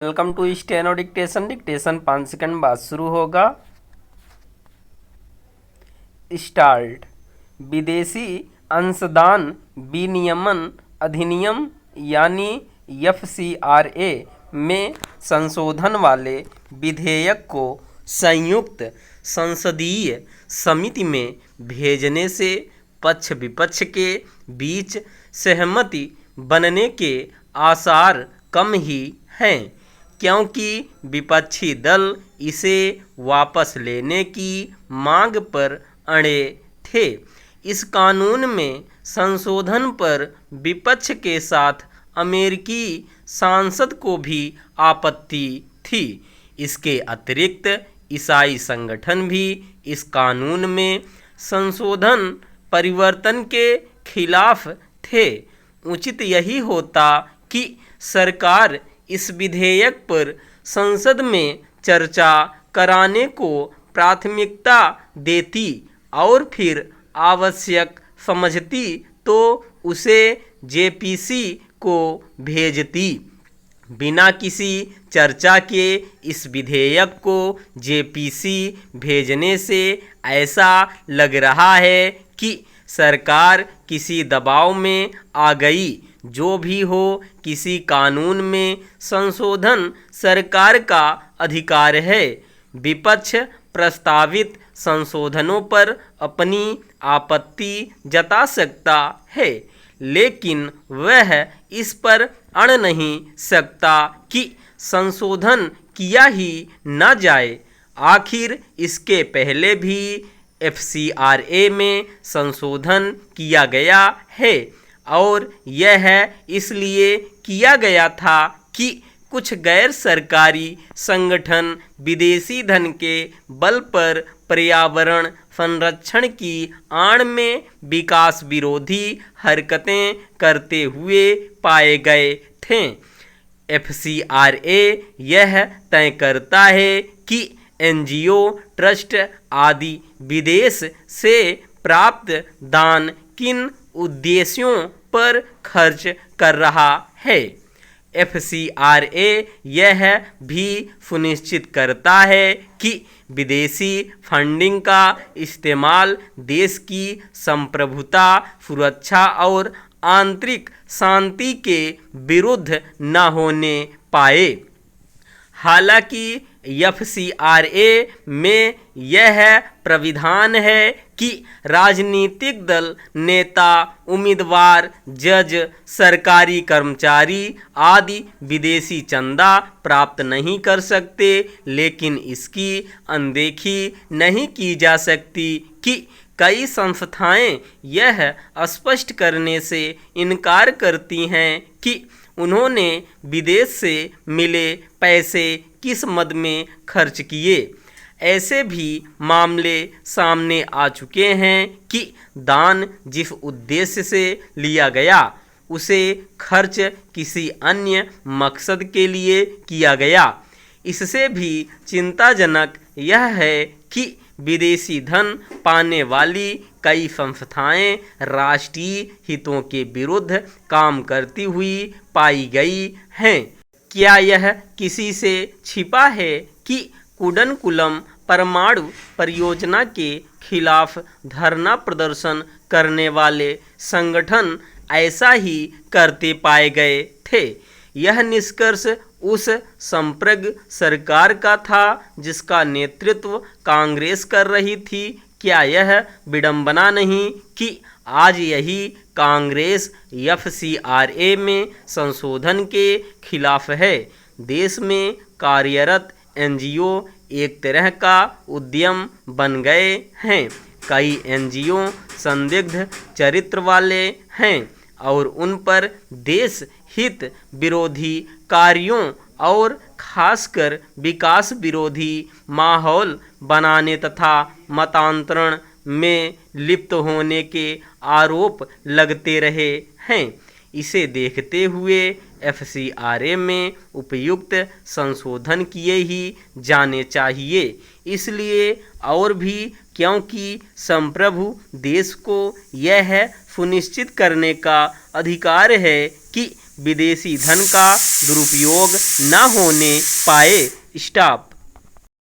Welcome to steno dictation. Dictation 5 second बाद शुरू होगा। स्टार्ट। विदेशी अंशदान विनियमन अधिनियम यानी FCRA में संशोधन वाले विधेयक को संयुक्त संसदीय समिति में भेजने से पक्ष विपक्ष के बीच सहमति बनने के आसार कम ही हैं, क्योंकि विपक्षी दल इसे वापस लेने की मांग पर अड़े थे। इस कानून में संशोधन पर विपक्ष के साथ अमेरिकी सांसद को भी आपत्ति थी। इसके अतिरिक्त ईसाई संगठन भी इस कानून में संशोधन परिवर्तन के खिलाफ थे। उचित यही होता कि सरकार इस विधेयक पर संसद में चर्चा कराने को प्राथमिकता देती और फिर आवश्यक समझती तो उसे JPC को भेजती। बिना किसी चर्चा के इस विधेयक को JPC भेजने से ऐसा लग रहा है कि सरकार किसी दबाव में आ गई। जो भी हो, किसी कानून में संशोधन सरकार का अधिकार है। विपक्ष प्रस्तावित संशोधनों पर अपनी आपत्ति जता सकता है, लेकिन वह इस पर अड़ नहीं सकता कि संशोधन किया ही न जाए। आखिर इसके पहले भी FCRA में संशोधन किया गया है और यह इसलिए किया गया था कि कुछ गैर सरकारी संगठन विदेशी धन के बल पर पर्यावरण संरक्षण की आड़ में विकास विरोधी हरकतें करते हुए पाए गए थे। FCRA यह तय करता है कि NGO, ट्रस्ट आदि विदेश से प्राप्त दान किन उद्देश्यों पर खर्च कर रहा है। FCRA यह भी सुनिश्चित करता है कि विदेशी फंडिंग का इस्तेमाल देश की संप्रभुता, सुरक्षा और आंतरिक शांति के विरुद्ध न होने पाए। हालांकि FCRA में यह प्राविधान है कि राजनीतिक दल, नेता, उम्मीदवार, जज, सरकारी कर्मचारी आदि विदेशी चंदा प्राप्त नहीं कर सकते, लेकिन इसकी अनदेखी नहीं की जा सकती कि कई संस्थाएं यह स्पष्ट करने से इनकार करती हैं कि उन्होंने विदेश से मिले पैसे किस मद में खर्च किए। ऐसे भी मामले सामने आ चुके हैं कि दान जिस उद्देश्य से लिया गया उसे खर्च किसी अन्य मकसद के लिए किया गया। इससे भी चिंताजनक यह है कि विदेशी धन पाने वाली कई संस्थाएं राष्ट्रीय हितों के विरुद्ध काम करती हुई पाई गई हैं। क्या यह किसी से छिपा है कि कुडनकुलम परमाणु परियोजना के खिलाफ धरना प्रदर्शन करने वाले संगठन ऐसा ही करते पाए गए थे? यह निष्कर्ष उस संप्रग सरकार का था जिसका नेतृत्व कांग्रेस कर रही थी। क्या यह विडंबना नहीं कि आज यही कांग्रेस FCRA में संशोधन के खिलाफ है? देश में कार्यरत NGO एक तरह का उद्यम बन गए हैं। कई NGO संदिग्ध चरित्र वाले हैं और उन पर देश हित विरोधी कार्यों और खासकर विकास विरोधी माहौल बनाने तथा मतांतरण में लिप्त होने के आरोप लगते रहे हैं। इसे देखते हुए FCRA में उपयुक्त संशोधन किए ही जाने चाहिए। इसलिए और भी क्योंकि संप्रभु देश को यह सुनिश्चित करने का अधिकार है कि विदेशी धन का दुरुपयोग न होने पाए। स्टॉप।